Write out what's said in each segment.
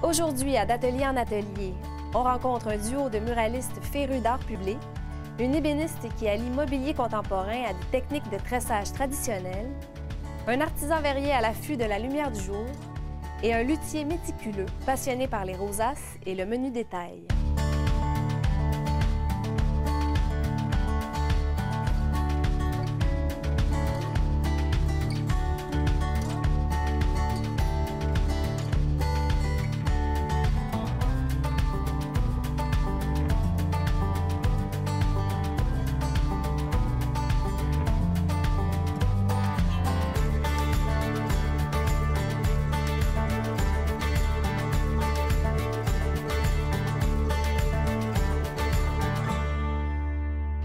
Aujourd'hui, à d'atelier en atelier, on rencontre un duo de muralistes férus d'art public, une ébéniste qui allie mobilier contemporain à des techniques de tressage traditionnelles, un artisan verrier à l'affût de la lumière du jour et un luthier méticuleux passionné par les rosaces et le menu détail.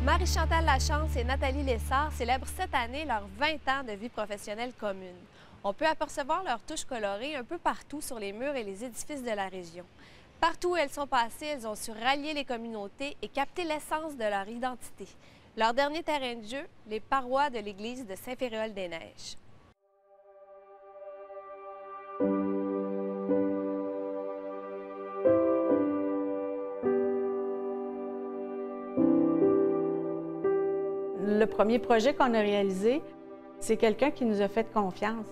Marie-Chantal Lachance et Nathalie Lessard célèbrent cette année leurs 20 ans de vie professionnelle commune. On peut apercevoir leurs touches colorées un peu partout sur les murs et les édifices de la région. Partout où elles sont passées, elles ont su rallier les communautés et capter l'essence de leur identité. Leur dernier terrain de jeu, les parois de l'église de Saint-Féréol-des-Neiges. Le premier projet qu'on a réalisé, c'est quelqu'un qui nous a fait confiance.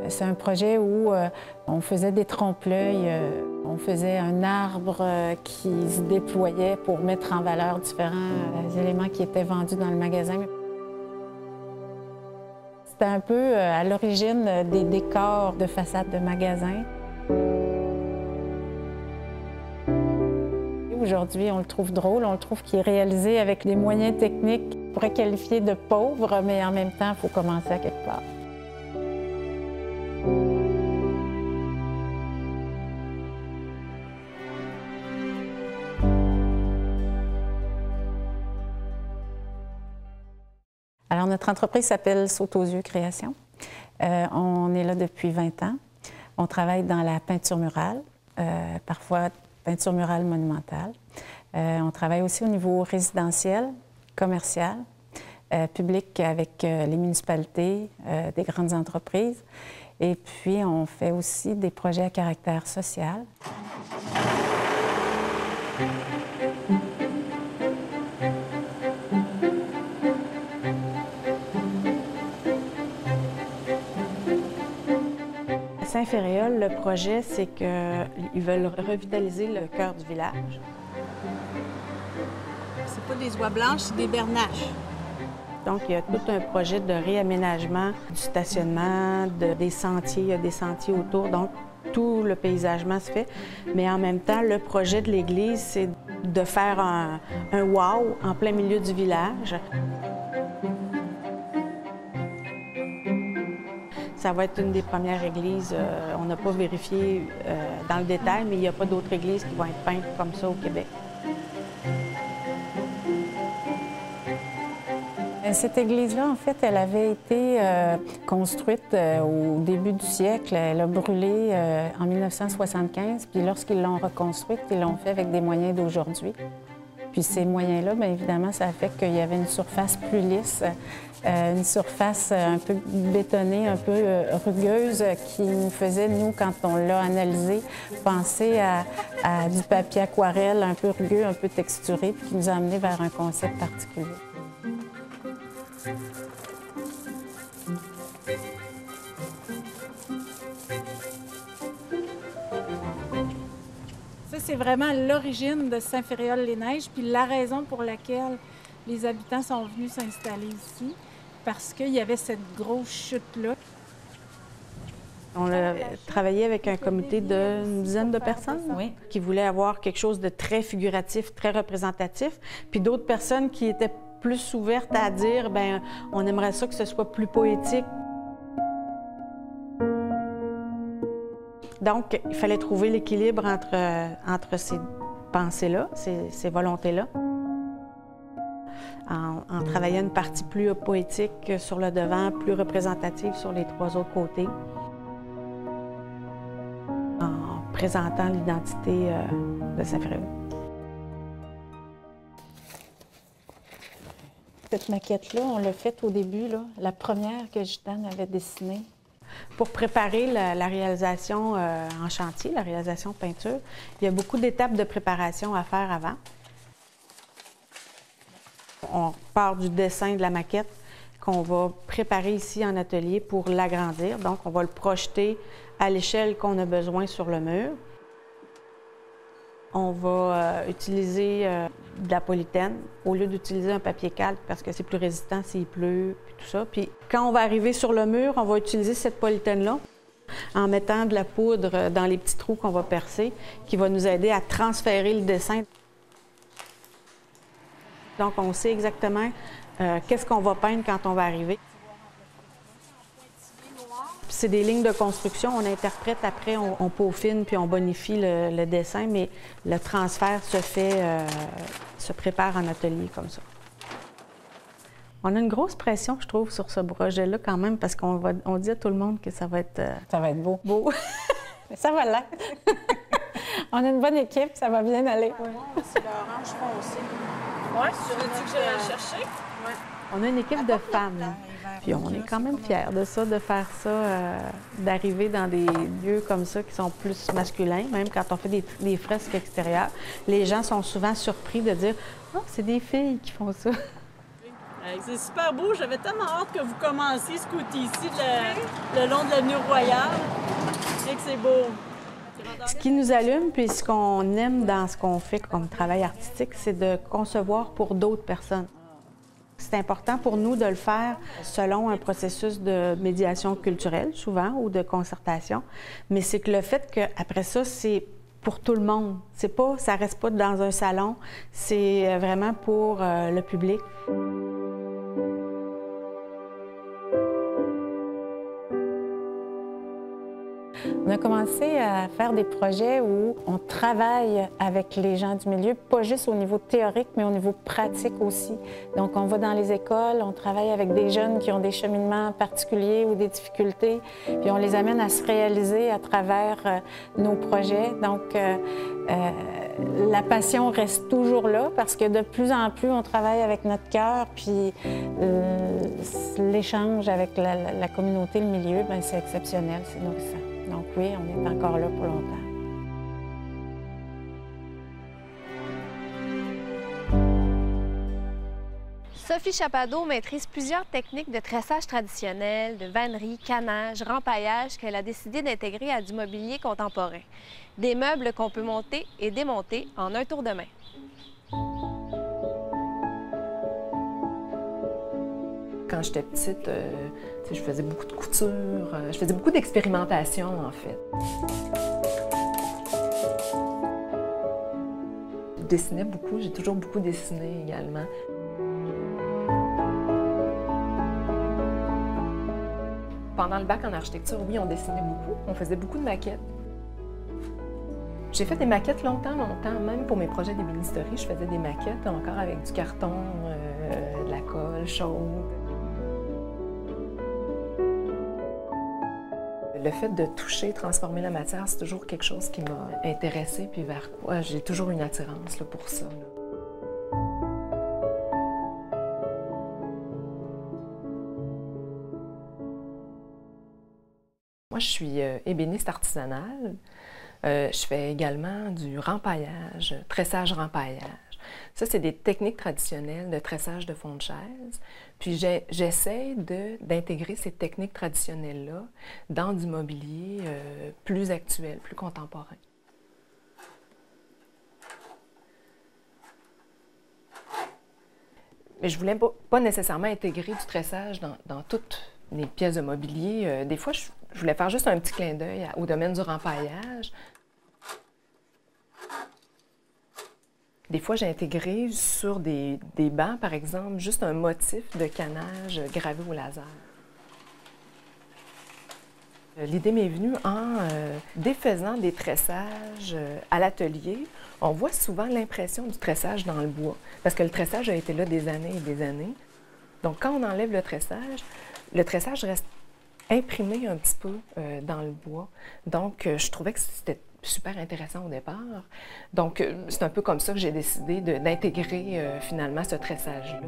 C'est un projet où on faisait des trompe-l'œil, on faisait un arbre qui se déployait pour mettre en valeur différents éléments qui étaient vendus dans le magasin. C'était un peu à l'origine des décors de façade de magasins. Aujourd'hui, on le trouve drôle, on le trouve qu'il est réalisé avec des moyens techniques qu'on pourrait qualifier de pauvres, mais en même temps, il faut commencer à quelque part. Alors, notre entreprise s'appelle Saute aux yeux Création. On est là depuis 20 ans. On travaille dans la peinture murale, parfois peinture murale monumentale. On travaille aussi au niveau résidentiel, commercial, public avec les municipalités, des grandes entreprises. Et puis, on fait aussi des projets à caractère social. À Saint-Féréol, le projet, c'est qu'ils veulent revitaliser le cœur du village. C'est pas des oies blanches, c'est des bernaches. Donc, il y a tout un projet de réaménagement du stationnement, des sentiers. Il y a des sentiers autour, donc tout le paysagement se fait. Mais en même temps, le projet de l'église, c'est de faire un wow en plein milieu du village. Ça va être une des premières églises. On n'a pas vérifié dans le détail, mais il n'y a pas d'autres églises qui vont être peintes comme ça au Québec. Cette église-là, en fait, elle avait été construite au début du siècle. Elle a brûlé en 1975, puis lorsqu'ils l'ont reconstruite, ils l'ont fait avec des moyens d'aujourd'hui. Puis ces moyens-là, bien évidemment, ça a fait qu'il y avait une surface plus lisse, une surface un peu bétonnée, un peu rugueuse, qui nous faisait, nous, quand on l'a analysé, penser à du papier aquarelle un peu rugueux, un peu texturé, puis qui nous a amené vers un concept particulier. Ça, c'est vraiment l'origine de Saint-Féréol-les-Neiges, puis la raison pour laquelle les habitants sont venus s'installer ici, parce qu'il y avait cette grosse chute-là. On a travaillé avec un comité d'une dizaine de personnes qui voulaient avoir quelque chose de très figuratif, très représentatif, puis d'autres personnes qui étaient plus ouvertes à dire, bien, on aimerait ça que ce soit plus poétique. Donc, il fallait trouver l'équilibre entre ces pensées-là, ces volontés-là, en travaillant une partie plus poétique sur le devant, plus représentative sur les trois autres côtés, en présentant l'identité de Saint-Féréol. Cette maquette-là, on l'a faite au début, là, la première que Gitane avait dessinée. Pour préparer la réalisation en chantier, la réalisation peinture, il y a beaucoup d'étapes de préparation à faire avant. On part du dessin de la maquette qu'on va préparer ici en atelier pour l'agrandir. Donc, on va le projeter à l'échelle qu'on a besoin sur le mur. On va utiliser de la polythène au lieu d'utiliser un papier calque parce que c'est plus résistant s'il pleut, puis tout ça. Puis quand on va arriver sur le mur, on va utiliser cette polythène-là en mettant de la poudre dans les petits trous qu'on va percer qui va nous aider à transférer le dessin. Donc, on sait exactement qu'est-ce qu'on va peindre quand on va arriver. C'est des lignes de construction, on interprète après, on peaufine puis on bonifie le dessin, mais le transfert se prépare en atelier comme ça. On a une grosse pression, je trouve, sur ce projet-là quand même, parce qu'on dit à tout le monde que ça va être... Ça va être beau. Beau. Mais ça va l'être. On a une bonne équipe, ça va bien aller. Ouais, c'est l'orange foncé. Oui, tu veux-tu que je vais la chercher? Oui. On a une équipe de femmes. Puis on est quand même fiers de ça, de faire ça, d'arriver dans des lieux comme ça qui sont plus masculins, même quand on fait des fresques extérieures. Les gens sont souvent surpris de dire « Ah, c'est des filles qui font ça ». C'est super beau. J'avais tellement hâte que vous commenciez ce côté-ci le long de l'avenue Royale. Je sais que c'est beau. Ce qui nous allume, puis ce qu'on aime dans ce qu'on fait comme travail artistique, c'est de concevoir pour d'autres personnes. C'est important pour nous de le faire selon un processus de médiation culturelle, souvent, ou de concertation. Mais c'est que le fait qu'après ça, c'est pour tout le monde. C'est pas, ça reste pas dans un salon, c'est vraiment pour le public. On a commencé à faire des projets où on travaille avec les gens du milieu, pas juste au niveau théorique, mais au niveau pratique aussi. Donc, on va dans les écoles, on travaille avec des jeunes qui ont des cheminements particuliers ou des difficultés, puis on les amène à se réaliser à travers nos projets. Donc, la passion reste toujours là parce que de plus en plus, on travaille avec notre cœur, puis l'échange avec la communauté, le milieu, bien, c'est exceptionnel, c'est nourrissant. Donc oui, on est encore là pour longtemps. Sophie Chapadeau maîtrise plusieurs techniques de tressage traditionnel, de vannerie, canage, rempaillage qu'elle a décidé d'intégrer à du mobilier contemporain. Des meubles qu'on peut monter et démonter en un tour de main. Quand j'étais petite, je faisais beaucoup de couture, je faisais beaucoup d'expérimentation, en fait. Je dessinais beaucoup, j'ai toujours beaucoup dessiné également. Pendant le bac en architecture, oui, on dessinait beaucoup, on faisait beaucoup de maquettes. J'ai fait des maquettes longtemps, même pour mes projets d'ébénisterie, je faisais des maquettes encore avec du carton, de la colle chaude. Le fait de toucher, transformer la matière, c'est toujours quelque chose qui m'a intéressée, puis vers quoi j'ai toujours une attirance là, pour ça. Là. Moi, je suis ébéniste artisanale. Je fais également du rempaillage, tressage-rempaillage. Ça, c'est des techniques traditionnelles de tressage de fond de chaise. Puis j'essaie d'intégrer ces techniques traditionnelles-là dans du mobilier plus actuel, plus contemporain. Mais je ne voulais pas nécessairement intégrer du tressage dans toutes les pièces de mobilier. Des fois, je voulais faire juste un petit clin d'œil au domaine du rempaillage. Des fois, j'ai intégré sur des bancs, par exemple, juste un motif de canage gravé au laser. L'idée m'est venue en défaisant des tressages à l'atelier. On voit souvent l'impression du tressage dans le bois, parce que le tressage a été là des années et des années. Donc, quand on enlève le tressage reste imprimé un petit peu dans le bois. Donc, je trouvais que c'était super intéressant au départ. Donc, c'est un peu comme ça que j'ai décidé d'intégrer finalement ce tressage-là.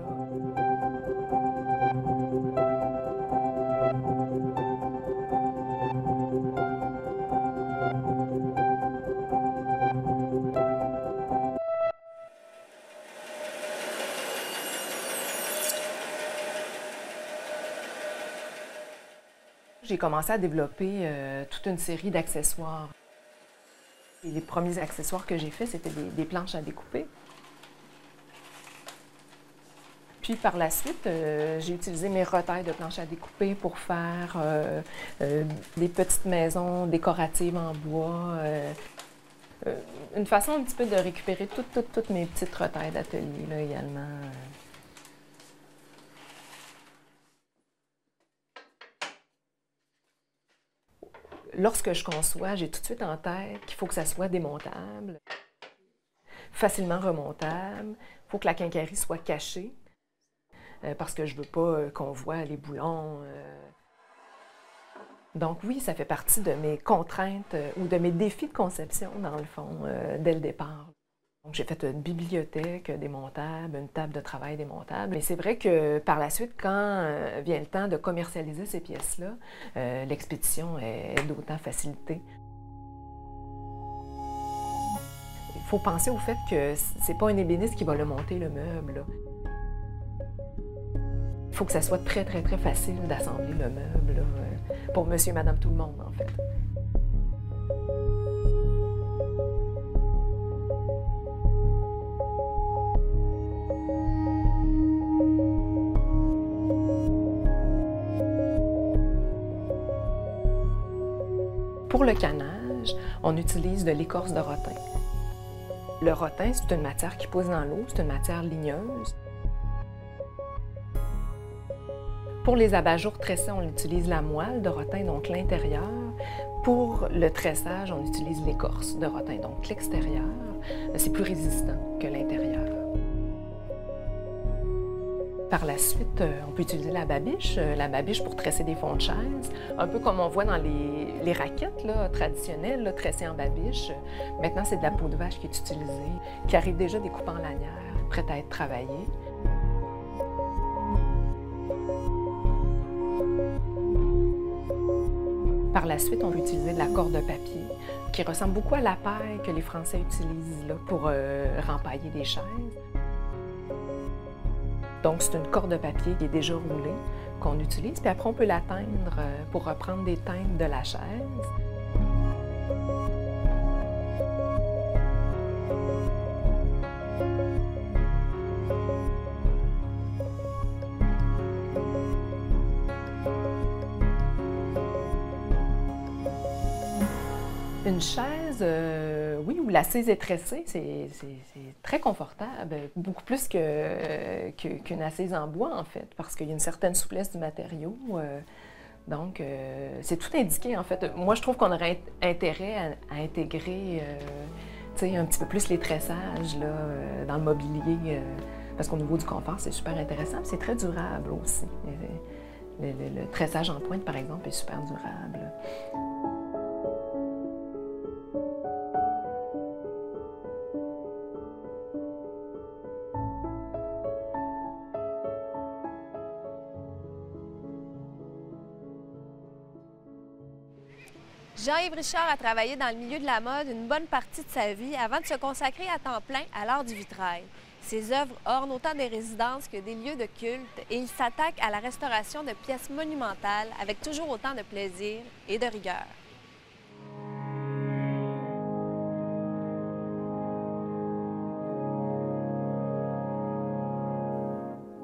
J'ai commencé à développer toute une série d'accessoires. Et les premiers accessoires que j'ai faits, c'était des planches à découper. Puis par la suite, j'ai utilisé mes retailles de planches à découper pour faire des petites maisons décoratives en bois. Une façon un petit peu de récupérer toutes mes petites retailles d'atelier là, également. Lorsque je conçois, j'ai tout de suite en tête qu'il faut que ça soit démontable, facilement remontable. Il faut que la quincaillerie soit cachée, parce que je ne veux pas qu'on voit les boulons. Donc oui, ça fait partie de mes contraintes ou de mes défis de conception, dans le fond, dès le départ. J'ai fait une bibliothèque démontable, une table de travail démontable. Mais c'est vrai que par la suite, quand vient le temps de commercialiser ces pièces-là, l'expédition est d'autant facilitée. Il faut penser au fait que c'est pas un ébéniste qui va le monter, le meuble, là. Il faut que ça soit très facile d'assembler le meuble, là, pour monsieur et madame tout le monde, en fait. Pour le canage, on utilise de l'écorce de rotin. Le rotin, c'est une matière qui pousse dans l'eau, c'est une matière ligneuse. Pour les abat-jours tressés, on utilise la moelle de rotin, donc l'intérieur. Pour le tressage, on utilise l'écorce de rotin, donc l'extérieur. C'est plus résistant que l'intérieur. Par la suite, on peut utiliser la babiche pour tresser des fonds de chaise, un peu comme on voit dans les raquettes là, traditionnelles, là, tressées en babiche. Maintenant, c'est de la peau de vache qui est utilisée, qui arrive déjà découpée en lanière, prête à être travaillée. Par la suite, on peut utiliser de la corde de papier, qui ressemble beaucoup à la paille que les Français utilisent là, pour rempailler des chaises. Donc, c'est une corde de papier qui est déjà roulée, qu'on utilise. Puis après, on peut la teindre pour reprendre des teintes de la chaise. Une chaise, oui, où l'assise est tressée, c'est très confortable, beaucoup plus qu'une assise en bois, en fait, parce qu'il y a une certaine souplesse du matériau. Donc, c'est tout indiqué, en fait. Moi, je trouve qu'on aurait intérêt à intégrer un petit peu plus les tressages là, dans le mobilier, parce qu'au niveau du confort, c'est super intéressant, c'est très durable aussi. Le tressage en pointe, par exemple, est super durable. Jean-Yves Richard a travaillé dans le milieu de la mode une bonne partie de sa vie avant de se consacrer à temps plein à l'art du vitrail. Ses œuvres ornent autant des résidences que des lieux de culte et il s'attaque à la restauration de pièces monumentales avec toujours autant de plaisir et de rigueur.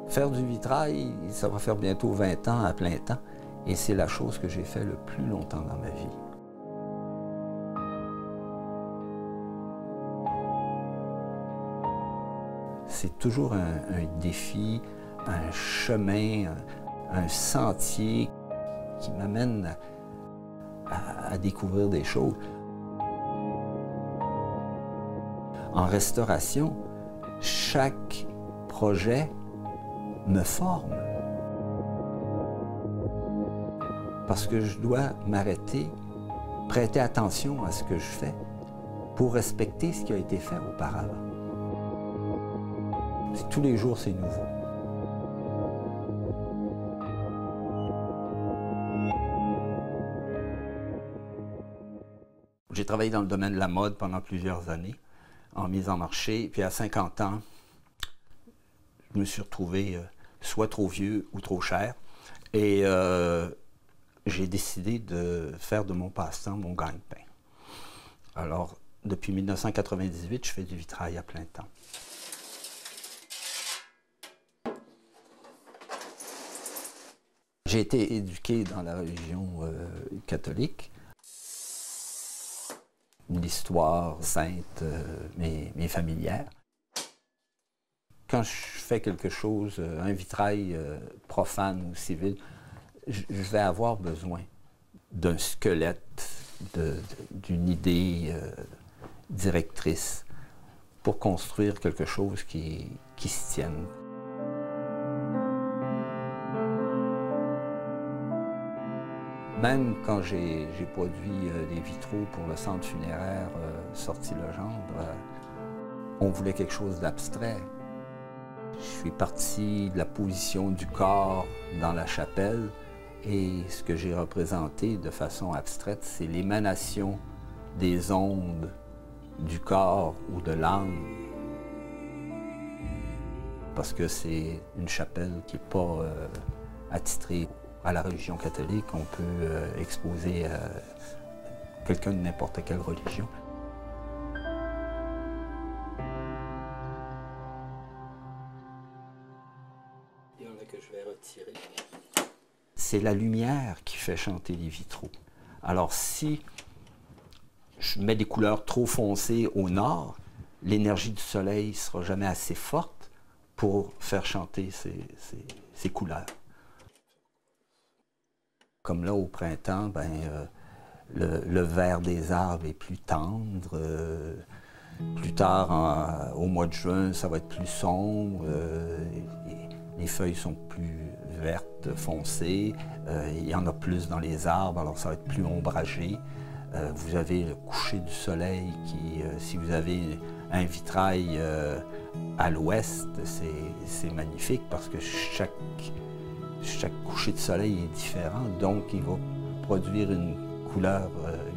Faire du vitrail, ça va faire bientôt 20 ans à plein temps et c'est la chose que j'ai fait le plus longtemps dans ma vie. C'est toujours un défi, un chemin, un sentier qui m'amène à découvrir des choses. En restauration, chaque projet me forme. Parce que je dois m'arrêter, prêter attention à ce que je fais pour respecter ce qui a été fait auparavant. Tous les jours, c'est nouveau. J'ai travaillé dans le domaine de la mode pendant plusieurs années, en mise en marché. Puis à 50 ans, je me suis retrouvé soit trop vieux ou trop cher. Et j'ai décidé de faire de mon passe-temps mon gagne-pain. Alors, depuis 1998, je fais du vitrail à plein temps. J'ai été éduqué dans la religion catholique. L'histoire sainte mais familière. Quand je fais quelque chose, un vitrail profane ou civil, je vais avoir besoin d'un squelette, d'une idée directrice pour construire quelque chose qui se tienne. Même quand j'ai produit des vitraux pour le centre funéraire Sortie-Legendre, on voulait quelque chose d'abstrait. Je suis parti de la position du corps dans la chapelle et ce que j'ai représenté de façon abstraite, c'est l'émanation des ondes du corps ou de l'âme. Parce que c'est une chapelle qui n'est pas attitrée à la religion catholique. On peut exposer quelqu'un de n'importe quelle religion. Que je vais retirer. C'est la lumière qui fait chanter les vitraux. Alors si je mets des couleurs trop foncées au nord, l'énergie du soleil ne sera jamais assez forte pour faire chanter ces couleurs. Comme là, au printemps, le vert des arbres est plus tendre. Plus tard, au mois de juin, ça va être plus sombre. Les feuilles sont plus vertes, foncées. Il y en a plus dans les arbres, alors ça va être plus ombragé. Vous avez le coucher du soleil qui, si vous avez un vitrail à l'ouest, c'est magnifique parce que chaque coucher de soleil est différent. Donc, il va produire une couleur,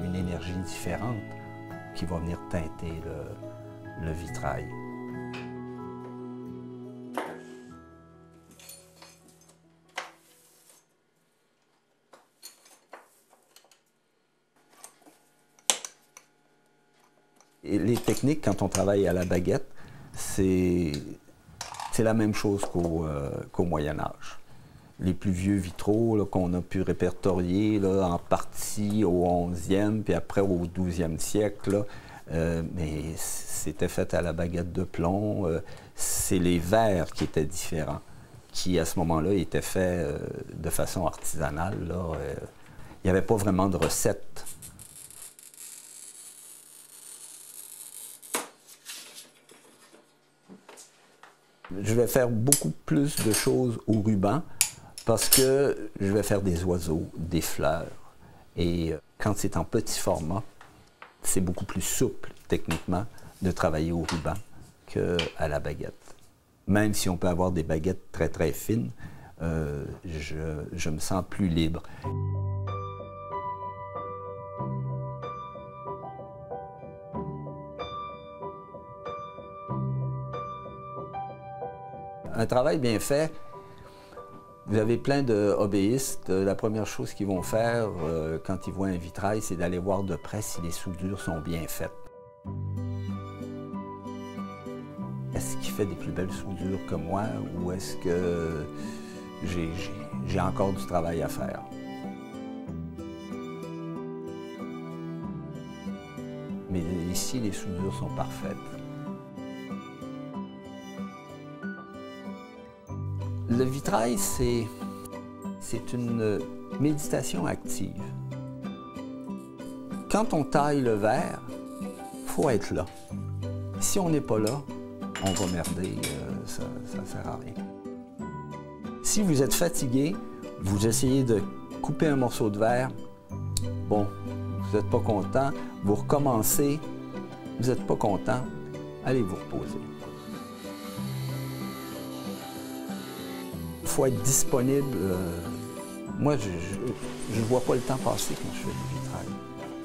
une énergie différente qui va venir teinter le vitrail. Et les techniques, quand on travaille à la baguette, c'est la même chose qu'au Moyen Âge. Les plus vieux vitraux qu'on a pu répertorier là, en partie au 11e, puis après au 12e siècle, mais c'était fait à la baguette de plomb. C'est les verres qui étaient différents, qui à ce moment-là étaient faits de façon artisanale. Il n'y avait pas vraiment de recette. Je vais faire beaucoup plus de choses au ruban parce que je vais faire des oiseaux, des fleurs. Et quand c'est en petit format, c'est beaucoup plus souple, techniquement, de travailler au ruban qu'à la baguette. Même si on peut avoir des baguettes très, très fines, je me sens plus libre. Un travail bien fait, vous avez plein de hobbyistes. La première chose qu'ils vont faire quand ils voient un vitrail, c'est d'aller voir de près si les soudures sont bien faites. Est-ce qu'il fait des plus belles soudures que moi ou est-ce que j'ai encore du travail à faire? Mais ici, les soudures sont parfaites. Le vitrail, c'est une méditation active. Quand on taille le verre, il faut être là. Si on n'est pas là, on va merder, ça ne sert à rien. Si vous êtes fatigué, vous essayez de couper un morceau de verre, bon, vous n'êtes pas content, vous recommencez, vous n'êtes pas content, allez vous reposer. Il faut être disponible. Moi, je ne vois pas le temps passer quand je fais du vitrail.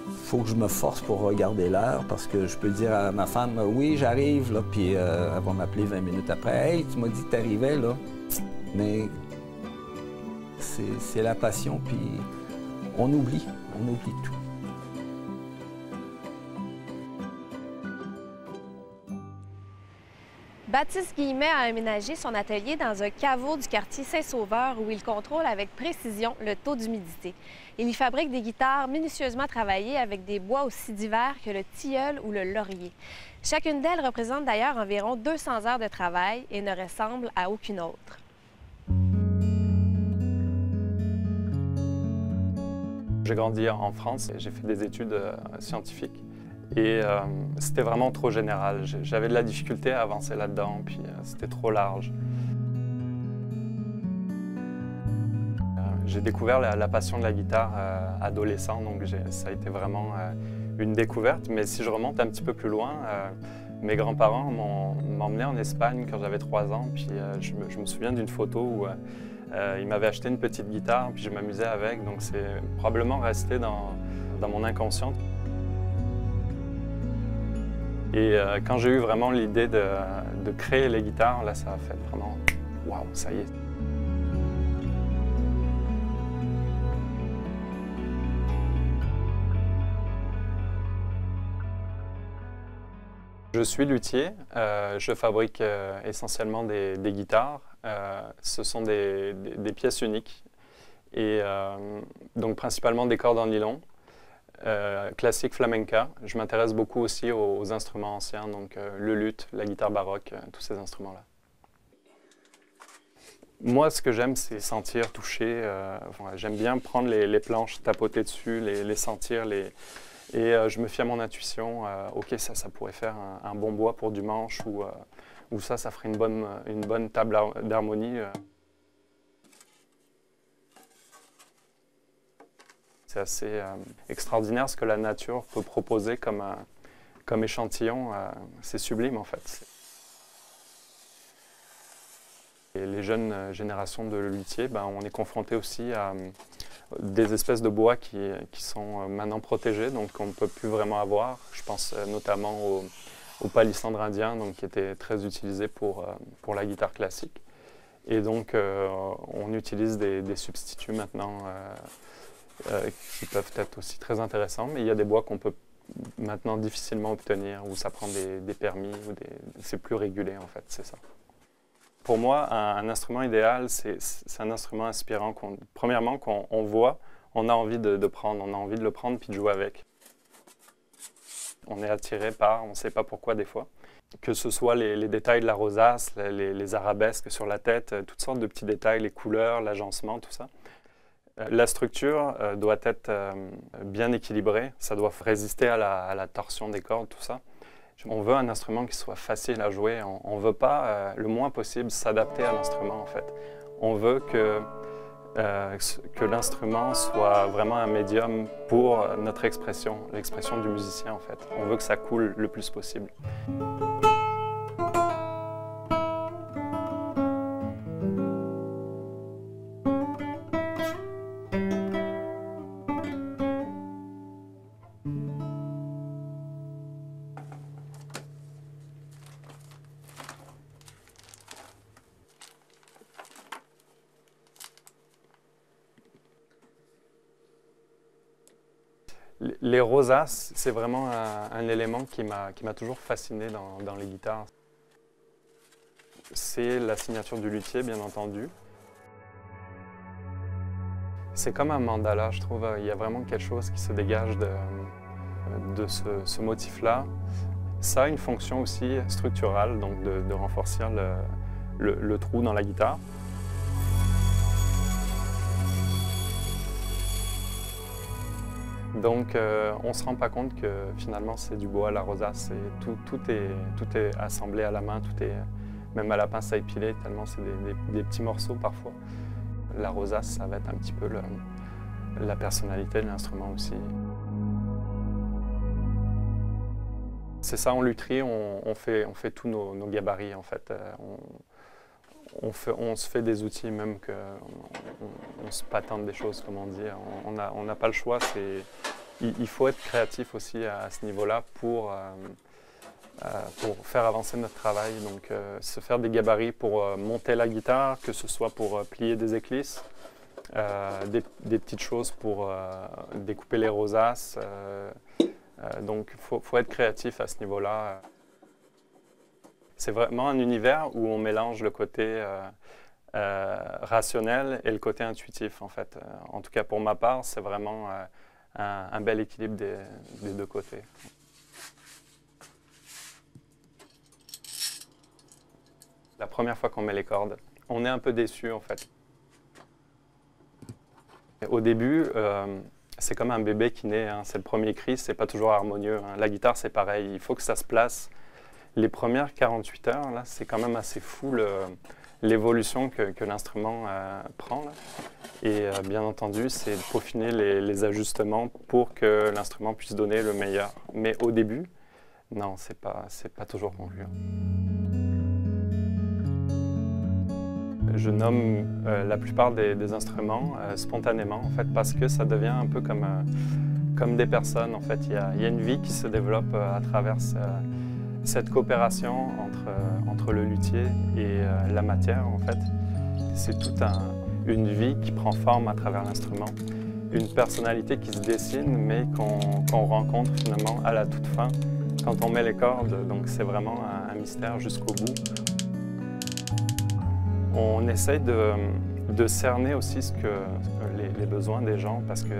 Il faut que je me force pour regarder l'heure parce que je peux dire à ma femme « Oui, j'arrive », là, puis elle va m'appeler 20 minutes après « Hey, tu m'as dit que tu arrivais, là. » Mais c'est la passion, puis on oublie tout. Baptiste Guillemet a aménagé son atelier dans un caveau du quartier Saint-Sauveur où il contrôle avec précision le taux d'humidité. Il y fabrique des guitares minutieusement travaillées avec des bois aussi divers que le tilleul ou le laurier. Chacune d'elles représente d'ailleurs environ 200 heures de travail et ne ressemble à aucune autre. J'ai grandi en France et j'ai fait des études scientifiques. Et c'était vraiment trop général. J'avais de la difficulté à avancer là-dedans, puis c'était trop large. J'ai découvert la passion de la guitare adolescent, donc ça a été vraiment une découverte. Mais si je remonte un petit peu plus loin, mes grands-parents m'ont emmené en Espagne quand j'avais 3 ans, puis je me souviens d'une photo où ils m'avaient acheté une petite guitare, puis je m'amusais avec, donc c'est probablement resté dans mon inconscient. Et quand j'ai eu vraiment l'idée de créer les guitares, là, ça a fait vraiment « waouh, ça y est ». Je suis luthier, je fabrique essentiellement des guitares. Ce sont des pièces uniques, et donc principalement des cordes en nylon. Classique flamenca. Je m'intéresse beaucoup aussi aux instruments anciens, donc le luth, la guitare baroque, tous ces instruments-là. Moi, ce que j'aime, c'est sentir, toucher. J'aime bien prendre les planches, tapoter dessus, les sentir, et je me fie à mon intuition. OK, ça pourrait faire un bon bois pour du manche, ou ça ferait une bonne table d'harmonie. C'est assez extraordinaire ce que la nature peut proposer comme échantillon. C'est sublime en fait. Et les jeunes générations de luthiers, on est confronté aussi à des espèces de bois qui sont maintenant protégés, donc qu'on ne peut plus vraiment avoir. Je pense notamment au palissandre indien, donc, qui était très utilisé pour la guitare classique. Et donc on utilise des substituts maintenant qui peuvent être aussi très intéressants, mais il y a des bois qu'on peut maintenant difficilement obtenir, où ça prend des permis, c'est plus régulé en fait, c'est ça. Pour moi, un instrument idéal, c'est un instrument inspirant, premièrement qu'on voit, on a envie de prendre, on a envie de le prendre puis de jouer avec. On est attiré par, on ne sait pas pourquoi des fois, que ce soit les détails de la rosace, les arabesques sur la tête, toutes sortes de petits détails, les couleurs, l'agencement, tout ça. La structure doit être bien équilibrée, ça doit résister à la torsion des cordes, tout ça. On veut un instrument qui soit facile à jouer, on ne veut pas le moins possible s'adapter à l'instrument en fait. On veut que l'instrument soit vraiment un médium pour notre expression, l'expression du musicien en fait. On veut que ça coule le plus possible. Les rosaces, c'est vraiment un élément qui m'a toujours fasciné dans les guitares. C'est la signature du luthier, bien entendu. C'est comme un mandala, je trouve. Il y a vraiment quelque chose qui se dégage de ce motif-là. Ça a une fonction aussi structurale, donc de renforcer le trou dans la guitare. Donc, on ne se rend pas compte que finalement c'est du bois à la rosace. Tout est assemblé à la main, même à la pince à épiler, tellement c'est des petits morceaux parfois. La rosace, ça va être un petit peu la personnalité de l'instrument aussi. C'est ça, en lutherie, on fait tous nos gabarits en fait. On se fait des outils, même qu'on se patente des choses, comme on dit. On n'a pas le choix. Il faut être créatif aussi à ce niveau-là pour faire avancer notre travail. Donc, se faire des gabarits pour monter la guitare, que ce soit pour plier des éclisses, des petites choses pour découper les rosaces. Donc il faut être créatif à ce niveau-là. C'est vraiment un univers où on mélange le côté rationnel et le côté intuitif, en fait. En tout cas, pour ma part, c'est vraiment un bel équilibre des deux côtés. La première fois qu'on met les cordes, on est un peu déçu, en fait. Au début, c'est comme un bébé qui naît, hein. C'est le premier cri, c'est pas toujours harmonieux, hein. La guitare, c'est pareil, il faut que ça se place. Les premières 48 heures, là, c'est quand même assez fou l'évolution que l'instrument prend. Là. Et bien entendu, c'est de peaufiner les ajustements pour que l'instrument puisse donner le meilleur. Mais au début, non, c'est pas toujours concluant. Je nomme la plupart des instruments spontanément, en fait, parce que ça devient un peu comme des personnes. En fait, il y a une vie qui se développe à travers cette coopération entre le luthier et la matière, en fait. C'est toute une vie qui prend forme à travers l'instrument, une personnalité qui se dessine, mais qu'on rencontre finalement à la toute fin, quand on met les cordes. Donc c'est vraiment un mystère jusqu'au bout. On essaye de cerner aussi les besoins des gens, parce que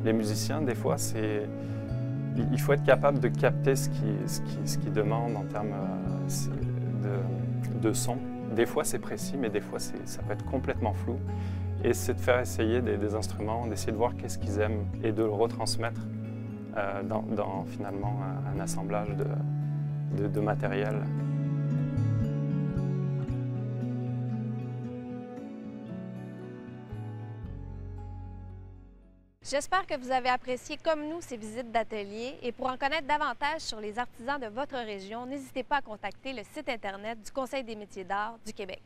les musiciens, des fois, il faut être capable de capter ce qu'ils demandent en termes de son. Des fois, c'est précis, mais des fois, ça peut être complètement flou. Et c'est de faire essayer des instruments, d'essayer de voir qu'est-ce qu'ils aiment et de le retransmettre dans finalement un assemblage de matériel. J'espère que vous avez apprécié comme nous ces visites d'atelier et pour en connaître davantage sur les artisans de votre région, n'hésitez pas à contacter le site Internet du Conseil des métiers d'art du Québec.